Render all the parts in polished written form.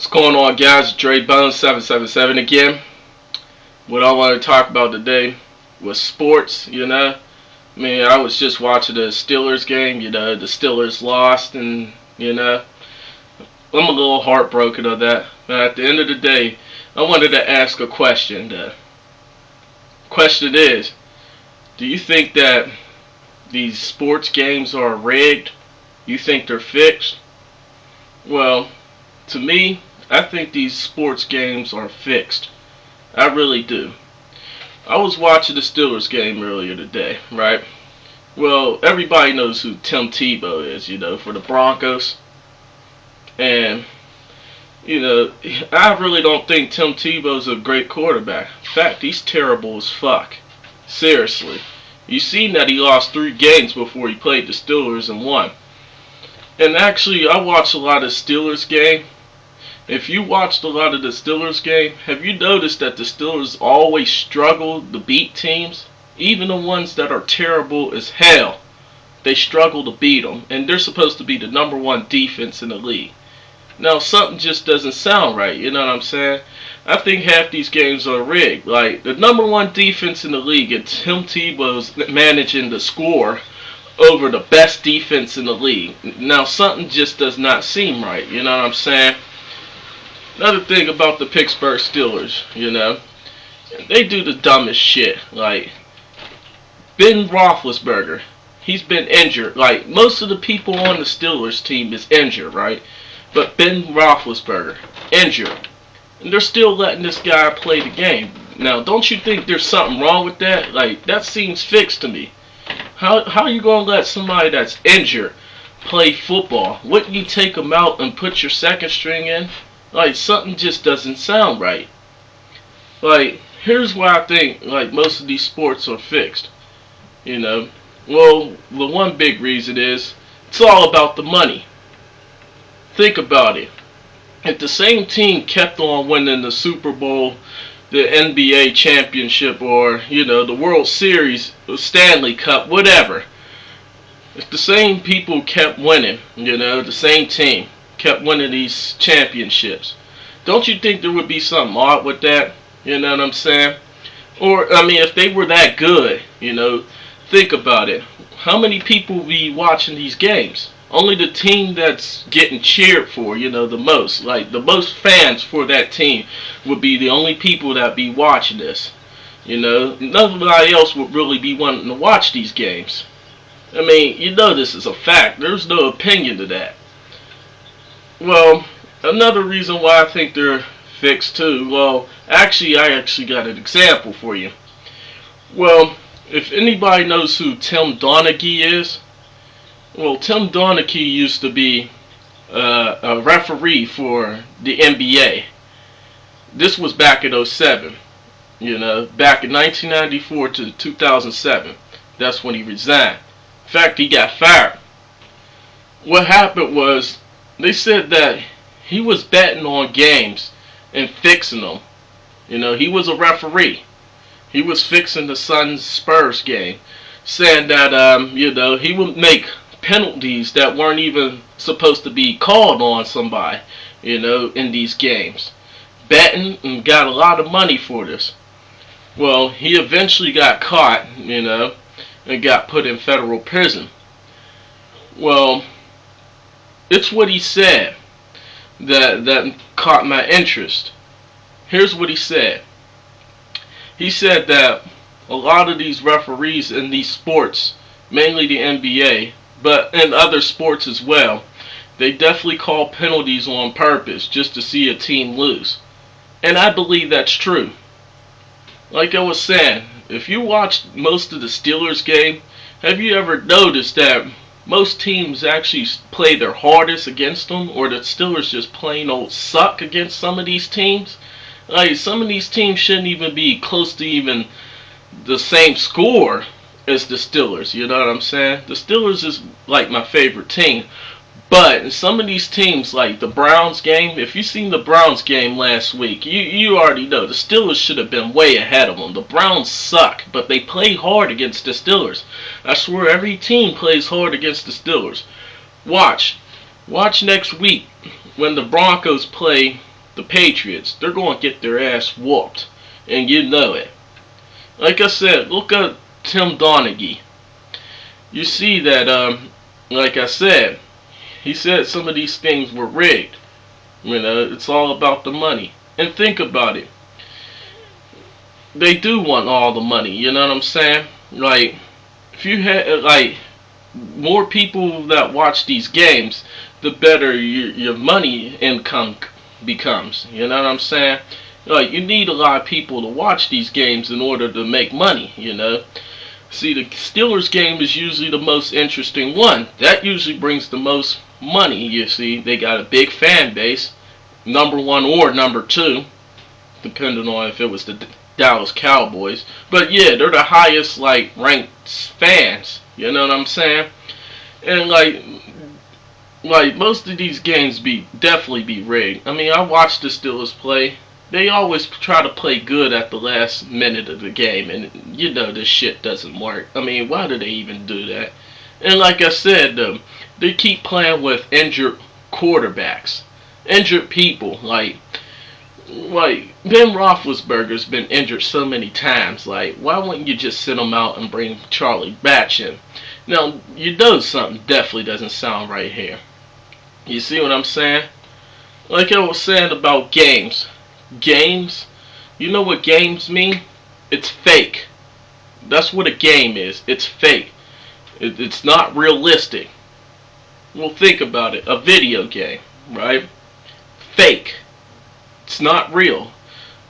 What's going on, guys? Dre Bones 777 again. What I want to talk about today was sports. I was just watching the Steelers game. The Steelers lost, and I'm a little heartbroken of that. But at the end of the day, I wanted to ask a question. The question is, do you think that these sports games are rigged? You think they're fixed? Well, to me, I think these sports games are fixed. I really do. I was watching the Steelers game earlier today, right? Well, everybody knows who Tim Tebow is, for the Broncos. And, I really don't think Tim Tebow's a great quarterback. In fact, he's terrible as fuck. Seriously. You seen that he lost 3 games before he played the Steelers and won. And actually, I watched a lot of Steelers game. If you watched a lot of the Steelers game, have you noticed that the Steelers always struggle to beat teams? Even the ones that are terrible as hell, they struggle to beat them. And they're supposed to be the #1 defense in the league. Now, something just doesn't sound right, you know what I'm saying? I think half these games are rigged. Like, the #1 defense in the league, and Tim Tebow's managing to score over the best defense in the league. Now, something just does not seem right, you know what I'm saying? Another thing about the Pittsburgh Steelers, they do the dumbest shit. Like, Ben Roethlisberger, he's been injured. Like, most of the people on the Steelers team is injured, right? But Ben Roethlisberger, injured. And they're still letting this guy play the game. Now, don't you think there's something wrong with that? Like, that seems fixed to me. How are you going to let somebody that's injured play football? Wouldn't you take him out and put your second string in? Like, something just doesn't sound right. Like, here's why I think, most of these sports are fixed. Well, the one big reason is, it's all about the money. Think about it. If the same team kept on winning the Super Bowl, the NBA championship, or, the World Series, the Stanley Cup, whatever. If the same people kept winning, the same team kept winning these championships, don't you think there would be something odd with that? You know what I'm saying? Or, if they were that good, think about it. How many people would be watching these games? Only the team that's getting cheered for, the most. Like, the most fans for that team would be the only people that be watching this. Nobody else would really be wanting to watch these games. This is a fact. There's no opinion to that. Well, another reason why I think they're fixed too, I actually got an example for you. Well, if anybody knows who Tim Donaghy is, well, Tim Donaghy used to be a referee for the NBA. This was back in '07, back in 1994 to 2007. That's when he resigned. In fact, he got fired. What happened was, they said that he was betting on games and fixing them. He was a referee. He was fixing the Suns Spurs game, saying that he would make penalties that weren't even supposed to be called on somebody, in these games. Betting, and got a lot of money for this. Well, he eventually got caught, and got put in federal prison. Well, it's what he said that caught my interest. Here's what he said. He said that a lot of these referees in these sports, mainly the NBA, but in other sports as well, they definitely call penalties on purpose just to see a team lose. And I believe that's true. Like I was saying, if you watched most of the Steelers game, have you ever noticed that most teams actually play their hardest against them, or the Steelers just plain old suck against some of these teams? Like, some of these teams shouldn't even be close to even the same score as the Steelers, you know what I'm saying? The Steelers is like my favorite team, but in some of these teams, like the Browns game, if you seen the Browns game last week, you already know the Steelers should have been way ahead of them. The Browns suck, but they play hard against the Steelers. I swear every team plays hard against the Steelers. Watch next week when the Broncos play the Patriots. They're going to get their ass whooped, and you know it. Like I said, look at Tim Donaghy. You see that, like I said, he said some of these things were rigged. You know, it's all about the money. And think about it. They do want all the money, you know what I'm saying? Like, if you had, like, more people that watch these games, the better your money income becomes, you know what I'm saying? Like, you need a lot of people to watch these games in order to make money, you know? See, the Steelers game is usually the most interesting one. That usually brings the most money, you see. They got a big fan base, number one or number two, depending on if it was the Dallas Cowboys. But yeah, they're the highest, like, ranked fans, you know what I'm saying? And like most of these games definitely be rigged. I mean, I watched the Steelers play. They always try to play good at the last minute of the game, and you know this shit doesn't work. I mean, why do they even do that? And like I said, they keep playing with injured quarterbacks, injured people. Like Ben Roethlisberger's been injured so many times. Like, why wouldn't you just sit him out and bring Charlie Batch in? Now, you know something definitely doesn't sound right here. You see what I'm saying? Like I was saying about games. Games, you know what games mean? It's fake. That's what a game is. It's fake. It's not realistic. Well, think about it. A video game, right? Fake. It's not real.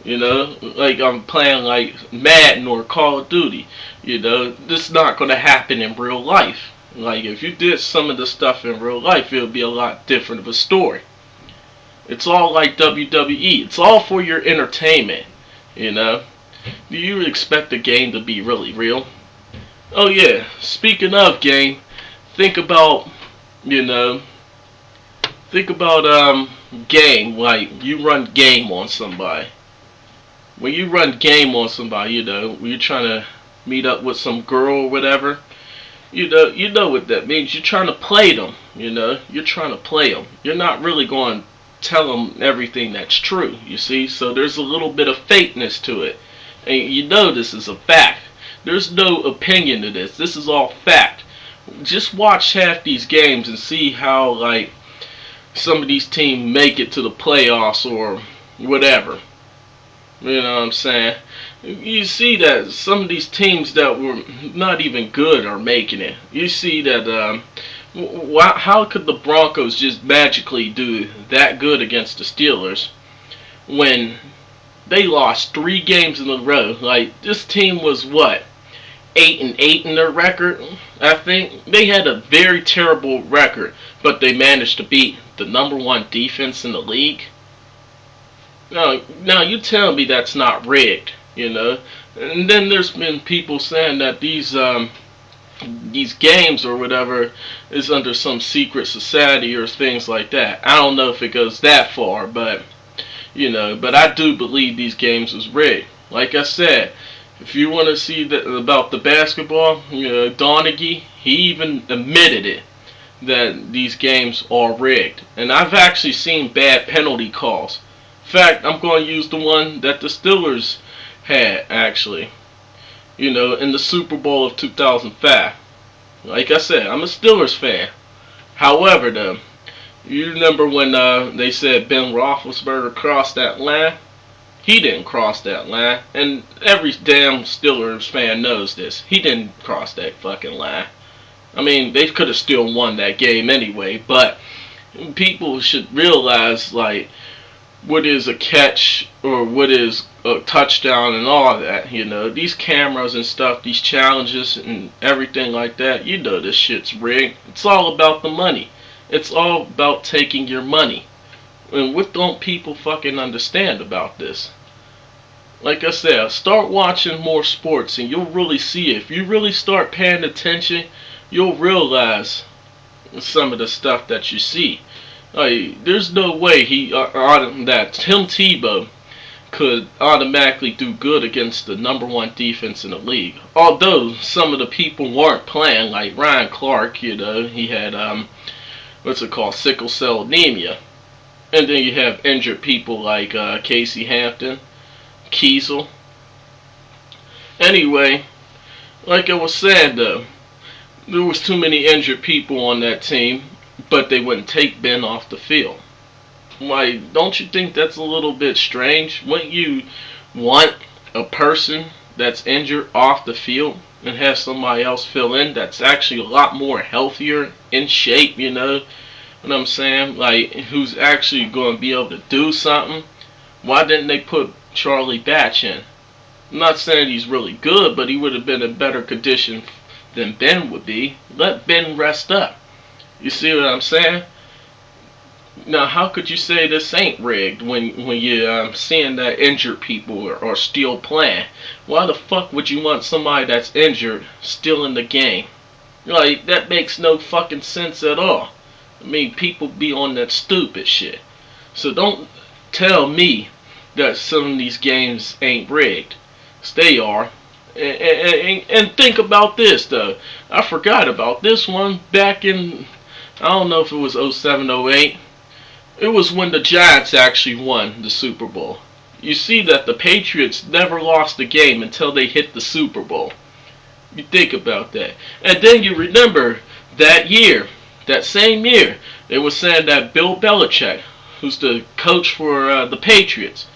You know, like I'm playing like Madden or Call of Duty. You know, this is not going to happen in real life. Like, if you did some of the stuff in real life, it would be a lot different of a story. It's all like WWE. It's all for your entertainment, you know. Do you expect the game to be really real? Oh yeah, speaking of game, think about, you know, game, like you run game on somebody. When you run game on somebody, you know, when you're trying to meet up with some girl or whatever, you know what that means. You're trying to play them, you know. You're trying to play them. You're not really going to tell them everything that's true, you see. So there's a little bit of fakeness to it. And you know this is a fact. There's no opinion to this. This is all fact. Just watch half these games and see how, like, some of these teams make it to the playoffs or whatever. You know what I'm saying? You see that some of these teams that were not even good are making it. You see that, how could the Broncos just magically do that good against the Steelers when they lost 3 games in a row? Like, this team was what, 8-8 in their record? I think they had a very terrible record, but they managed to beat the number 1 defense in the league. Now you tell me that's not rigged, you know. And then there's been people saying that these games or whatever is under some secret society or things like that. I don't know if it goes that far, but you know, but I do believe these games is rigged. Like I said, if you want to see about the basketball, you know, Donaghy, he even admitted it, that these games are rigged. And I've actually seen bad penalty calls. In fact, I'm going to use the one that the Steelers had, actually. You know, in the Super Bowl of 2005. Like I said, I'm a Steelers fan. However, though, you remember when they said Ben Roethlisberger crossed that line? He didn't cross that line. And every damn Steelers fan knows this. He didn't cross that fucking line. I mean, they could have still won that game anyway, but people should realize, like, what is a catch or what is a touchdown and all that, you know. These cameras and stuff, these challenges and everything like that, you know this shit's rigged. It's all about the money. It's all about taking your money. And what don't people fucking understand about this? Like I said, start watching more sports and you'll really see it. If you really start paying attention, you'll realize some of the stuff that you see. Like, there's no way that Tim Tebow could automatically do good against the number 1 defense in the league. Although some of the people weren't playing, like Ryan Clark, you know, he had sickle cell anemia, And then you have injured people like Casey Hampton, Kiesel. Anyway, like I was saying though, there was too many injured people on that team, but they wouldn't take Ben off the field. Like, don't you think that's a little bit strange? Wouldn't you want a person that's injured off the field and have somebody else fill in that's actually a lot more healthier, in shape, you know what I'm saying? Like, who's actually going to be able to do something? Why didn't they put Charlie Batch in? I'm not saying he's really good, but he would have been in better condition than Ben would be. Let Ben rest up. You see what I'm saying? Now, how could you say this ain't rigged when you're seeing that injured people are still playing? Why the fuck would you want somebody that's injured still in the game? Like, that makes no fucking sense at all. I mean, people be on that stupid shit. So don't tell me that some of these games ain't rigged. They are. And think about this, though. I forgot about this one back in, I don't know if it was 07, 08. It was when the Giants actually won the Super Bowl. You see that the Patriots never lost a game until they hit the Super Bowl. You think about that. And then you remember that year, that same year, they were saying that Bill Belichick, who's the coach for the Patriots,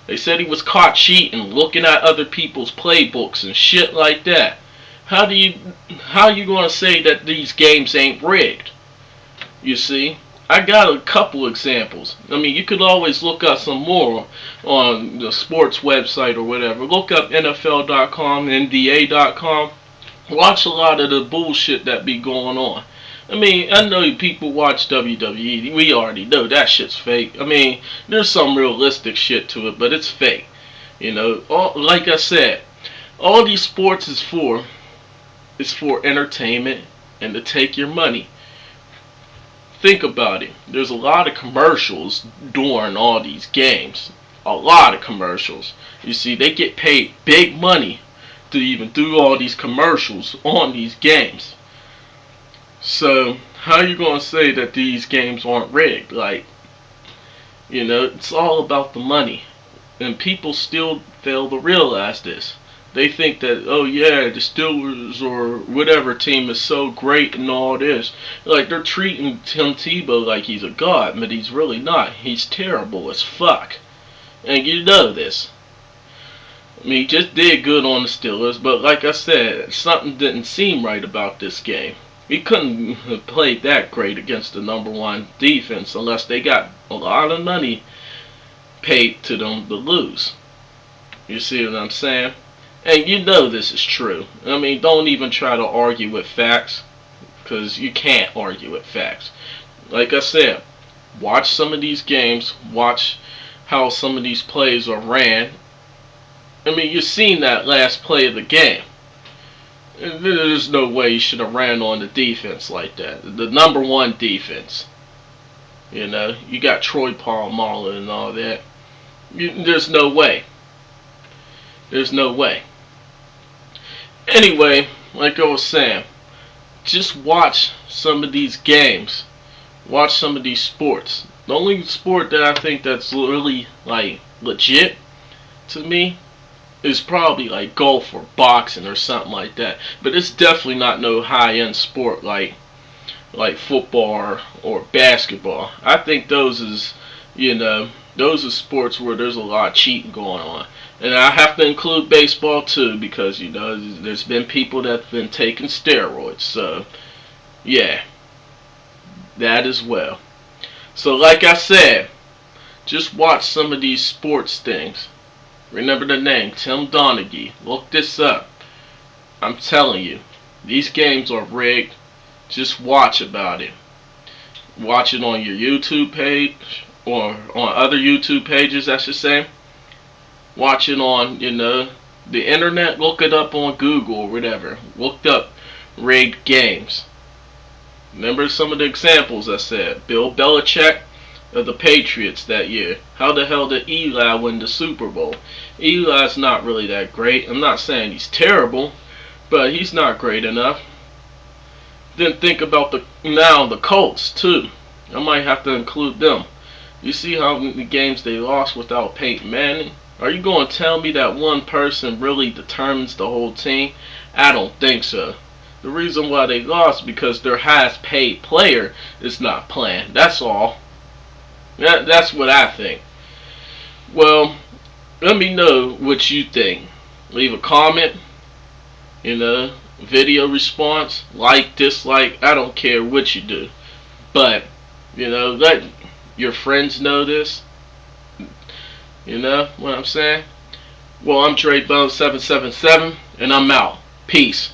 they said he was caught cheating, looking at other people's playbooks and shit like that. How you gonna say that these games ain't rigged? You see, I got a couple examples. I mean, you could always look up some more on the sports website or whatever. Look up NFL.com, NBA.com. Watch a lot of the bullshit that be going on. I mean, I know people watch WWE. We already know that shit's fake. I mean, there's some realistic shit to it, but it's fake. You know, like I said, all these sports is for entertainment and to take your money. Think about it. There's a lot of commercials during all these games. A lot of commercials. You see, they get paid big money to even do all these commercials on these games. So, how you gonna say that these games aren't rigged? Like, you know, it's all about the money. And people still fail to realize this. They think that, oh yeah, the Steelers or whatever team is so great and all this. Like, they're treating Tim Tebow like he's a god, but he's really not. He's terrible as fuck. And you know this. I mean, he just did good on the Steelers, but like I said, something didn't seem right about this game. He couldn't have played that great against the number one defense unless they got a lot of money paid to them to lose. You see what I'm saying? And you know this is true. I mean, don't even try to argue with facts, because you can't argue with facts. Like I said, watch some of these games, watch how some of these plays are ran. I mean, you've seen that last play of the game. There's no way you should have ran on the defense like that. The number one defense. You know, you got Troy Polamalu and all that. There's no way. There's no way. Anyway, like I was saying, just watch some of these games. Watch some of these sports. The only sport that I think that's really, like, legit to me is probably like golf or boxing or something like that. But it's definitely not no high-end sport like football or basketball. I think those is, you know, those are sports where there's a lot of cheating going on. And I have to include baseball too, because, you know, there's been people that have been taking steroids. So, yeah, that as well. So like I said, just watch some of these sports things. Remember the name, Tim Donaghy. Look this up. I'm telling you, these games are rigged. Just watch about it. Watch it on your YouTube page, or on other YouTube pages, I should say. Watch it on, you know, the internet. Look it up on Google or whatever. Look up rigged games. Remember some of the examples I said. Bill Belichick of the Patriots that year. How the hell did Eli win the Super Bowl? Eli's not really that great. I'm not saying he's terrible, but he's not great enough. Then think about the Colts too. I might have to include them. You see how many games they lost without Peyton Manning? Are you going to tell me that one person really determines the whole team? I don't think so. The reason why they lost is because their highest paid player is not playing. That's all. That's what I think. Well, let me know what you think. Leave a comment, video response, like, dislike, I don't care what you do. But, let your friends know this. You know what I'm saying? Well, I'm Dre Bone 777, and I'm out. Peace.